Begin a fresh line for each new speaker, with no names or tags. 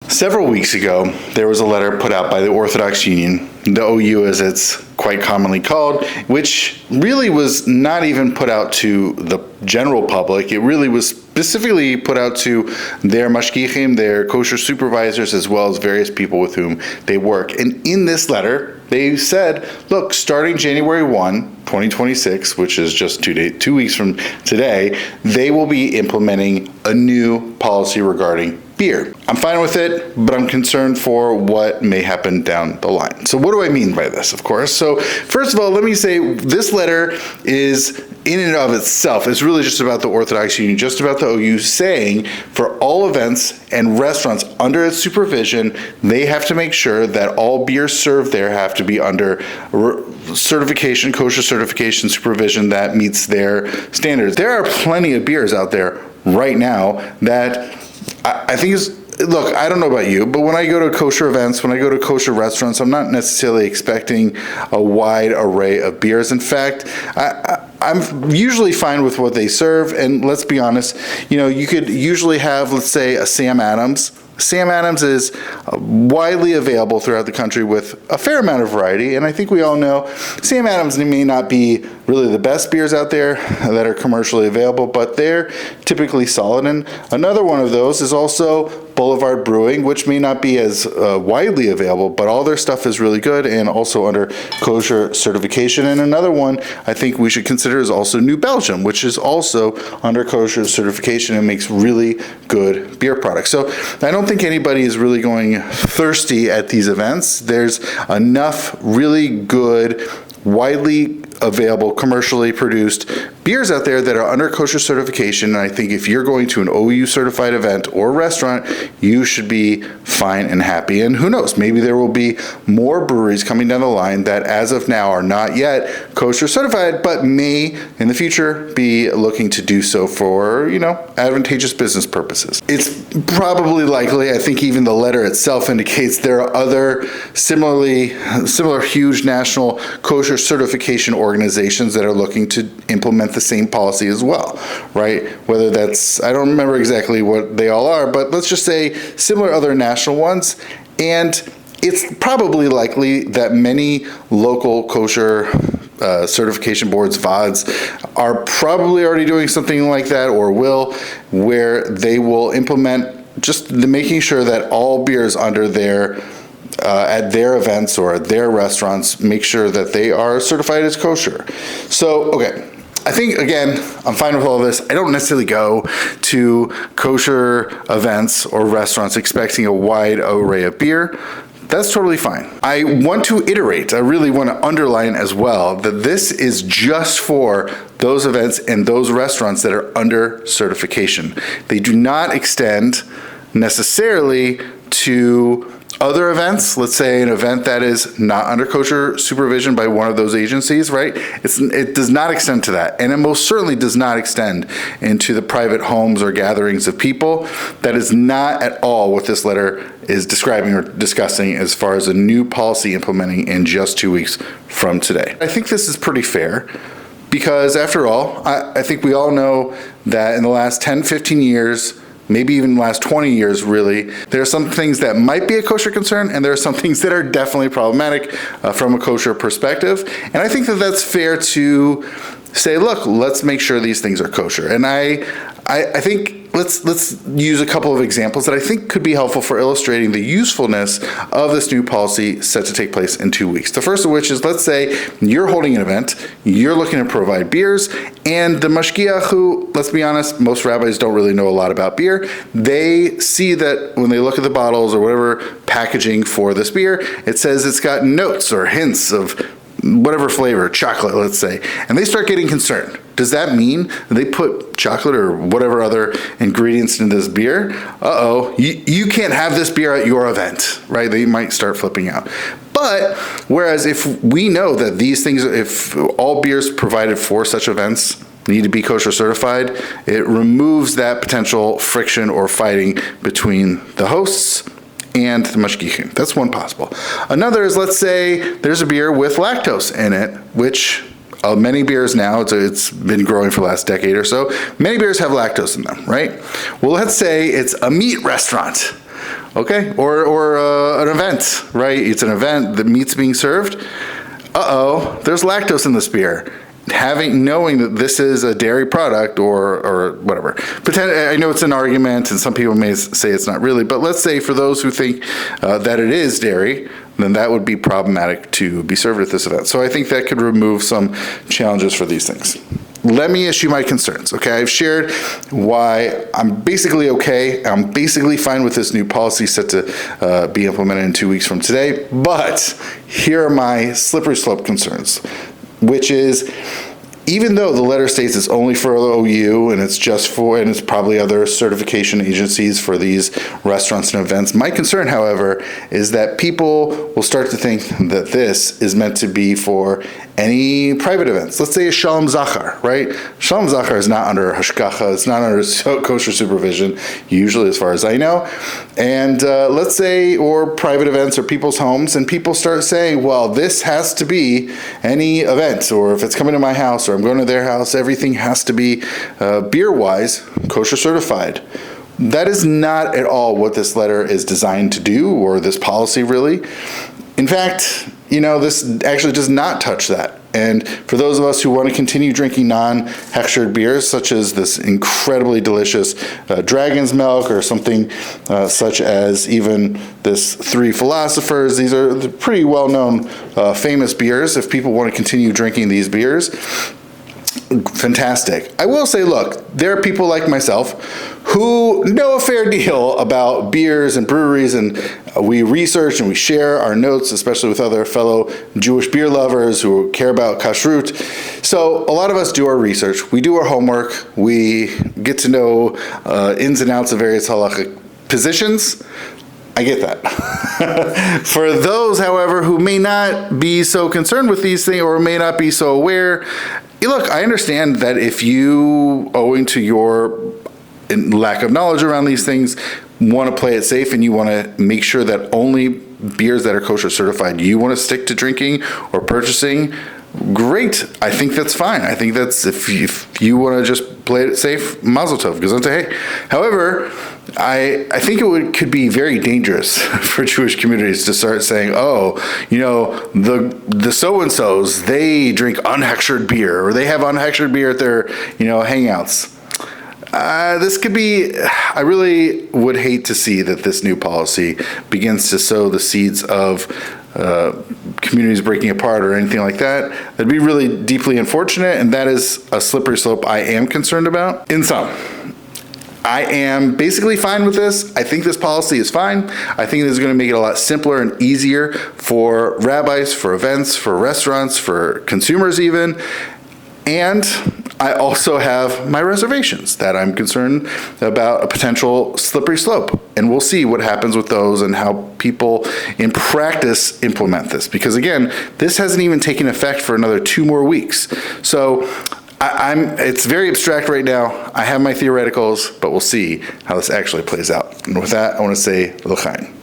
Several weeks ago, there was a letter put out by the Orthodox Union, the OU as it's quite commonly called, which really was not even put out to the general public. It really was specifically put out to their mashgichim, their kosher supervisors, as well as various people with whom they work. And in this letter, they said, look, starting January 1, 2026, which is just 2 weeks from today, they will be implementing a new policy regarding beer. I'm fine with it, but I'm concerned for what may happen down the line. So what do I mean by this, of course? So first of all, let me say this letter is in and of itself, it's really just about the Orthodox Union, just about the OU saying for all events and restaurants under its supervision, they have to make sure that all beers served there have to be under certification, kosher certification supervision that meets their standards. There are plenty of beers out there right now that I think look, I don't know about you, but when I go to kosher events, when I go to kosher restaurants, I'm not necessarily expecting a wide array of beers. In fact, I'm usually fine with what they serve, and let's be honest, you could usually have, let's say, a Sam Adams. Sam Adams is widely available throughout the country with a fair amount of variety, and I think we all know Sam Adams may not be really the best beers out there that are commercially available, but they're typically solid. And another one of those is also Boulevard Brewing, which may not be as widely available, but all their stuff is really good and also under kosher certification. And another one I think we should consider is also New Belgium, which is also under kosher certification and makes really good beer products. So I don't think anybody is really going thirsty at these events. There's enough really good, widely available, commercially produced beers out there that are under kosher certification, and I think if you're going to an OU certified event or restaurant, you should be fine and happy. And who knows, maybe there will be more breweries coming down the line that as of now are not yet kosher certified, but may in the future be looking to do so for, advantageous business purposes. It's probably likely, I think even the letter itself indicates there are other similar huge national kosher certification organizations that are looking to implement the same policy as well, right? Whether that's, I don't remember exactly what they all are, but let's just say similar other national ones. And it's probably likely that many local kosher certification boards, VODs, are probably already doing something like that or will, where they will implement just making sure that all beers under their at their events or at their restaurants, make sure that they are certified as kosher. So, okay, I think, again, I'm fine with all this. I don't necessarily go to kosher events or restaurants expecting a wide array of beer. That's totally fine. I want to iterate, I really want to underline as well, that this is just for those events and those restaurants that are under certification. They do not extend necessarily to other events. Let's say an event that is not under kosher supervision by one of those agencies, right? It does not extend to that. And it most certainly does not extend into the private homes or gatherings of people. That is not at all what this letter is describing or discussing as far as a new policy implementing in just 2 weeks from today. I think this is pretty fair because after all, I think we all know that in the last 10, 15 years, maybe even the last 20 years, really, there are some things that might be a kosher concern, and there are some things that are definitely problematic from a kosher perspective. And I think that that's fair to say, look, let's make sure these things are kosher. And I think let's use a couple of examples that I think could be helpful for illustrating the usefulness of this new policy set to take place in 2 weeks. The first of which is, let's say you're holding an event, you're looking to provide beers, and the mashgiach, who, let's be honest, most rabbis don't really know a lot about beer, they see that when they look at the bottles or whatever packaging for this beer, it says it's got notes or hints of whatever flavor, chocolate, let's say, and they start getting concerned. Does that mean they put chocolate or whatever other ingredients in this beer? You can't have this beer at your event, right? They might start flipping out. But whereas if we know that these things, if all beers provided for such events need to be kosher certified, it removes that potential friction or fighting between the hosts and the mashgichim. That's one possible. Another is, let's say there's a beer with lactose in it, which many beers now, it's been growing for the last decade or so, many beers have lactose in them, right? Well, let's say it's a meat restaurant. Okay, or an event, right? It's an event, the meat's being served. There's lactose in this beer. Knowing that this is a dairy product or whatever. I know it's an argument, and some people may say it's not really, but let's say for those who think that it is dairy, then that would be problematic to be served at this event. So I think that could remove some challenges for these things. Let me issue my concerns, okay? I've shared why I'm basically okay. I'm basically fine with this new policy set to be implemented in 2 weeks from today, but here are my slippery slope concerns, which is, even though the letter states it's only for the OU and it's probably other certification agencies for these restaurants and events, my concern, however, is that people will start to think that this is meant to be for any private events. Let's say a Shalom Zachar, right? Shalom Zachar is not under hashgacha, it's not under kosher supervision, usually as far as I know. And let's say, or private events or people's homes, and people start saying, well, this has to be any event, or if it's coming to my house or I'm going to their house, everything has to be beer-wise kosher certified. That is not at all what this letter is designed to do, or this policy really. In fact, this actually does not touch that. And for those of us who want to continue drinking non-hechshered beers, such as this incredibly delicious Dragon's Milk, or something such as even this Three Philosophers, these are pretty well-known, famous beers. If people want to continue drinking these beers, fantastic. I will say, look, there are people like myself who know a fair deal about beers and breweries, and we research and we share our notes, especially with other fellow Jewish beer lovers who care about kashrut. So a lot of us do our research, we do our homework, we get to know ins and outs of various halachic positions. I get that. For those, however, who may not be so concerned with these things or may not be so aware, look, I understand that if you, owing to your lack of knowledge around these things, want to play it safe and you want to make sure that only beers that are kosher certified you want to stick to drinking or purchasing, great. I think that's fine. I think that's, if you want to just play it safe, mazel tov, gesundheit. However, I think could be very dangerous for Jewish communities to start saying, the so-and-sos, they drink unhechshered beer, or they have unhechshered beer at their, hangouts. This could be, I really would hate to see that this new policy begins to sow the seeds of communities breaking apart or anything like that. That'd be really deeply unfortunate, and that is a slippery slope I am concerned about. In sum, I am basically fine with this. I think this policy is fine. I think this is going to make it a lot simpler and easier for rabbis, for events, for restaurants, for consumers even. And I also have my reservations that I'm concerned about a potential slippery slope. And we'll see what happens with those and how people in practice implement this. Because again, this hasn't even taken effect for another 2 more weeks. So it's very abstract right now. I have my theoreticals, but we'll see how this actually plays out. And with that, I want to say l'chaim.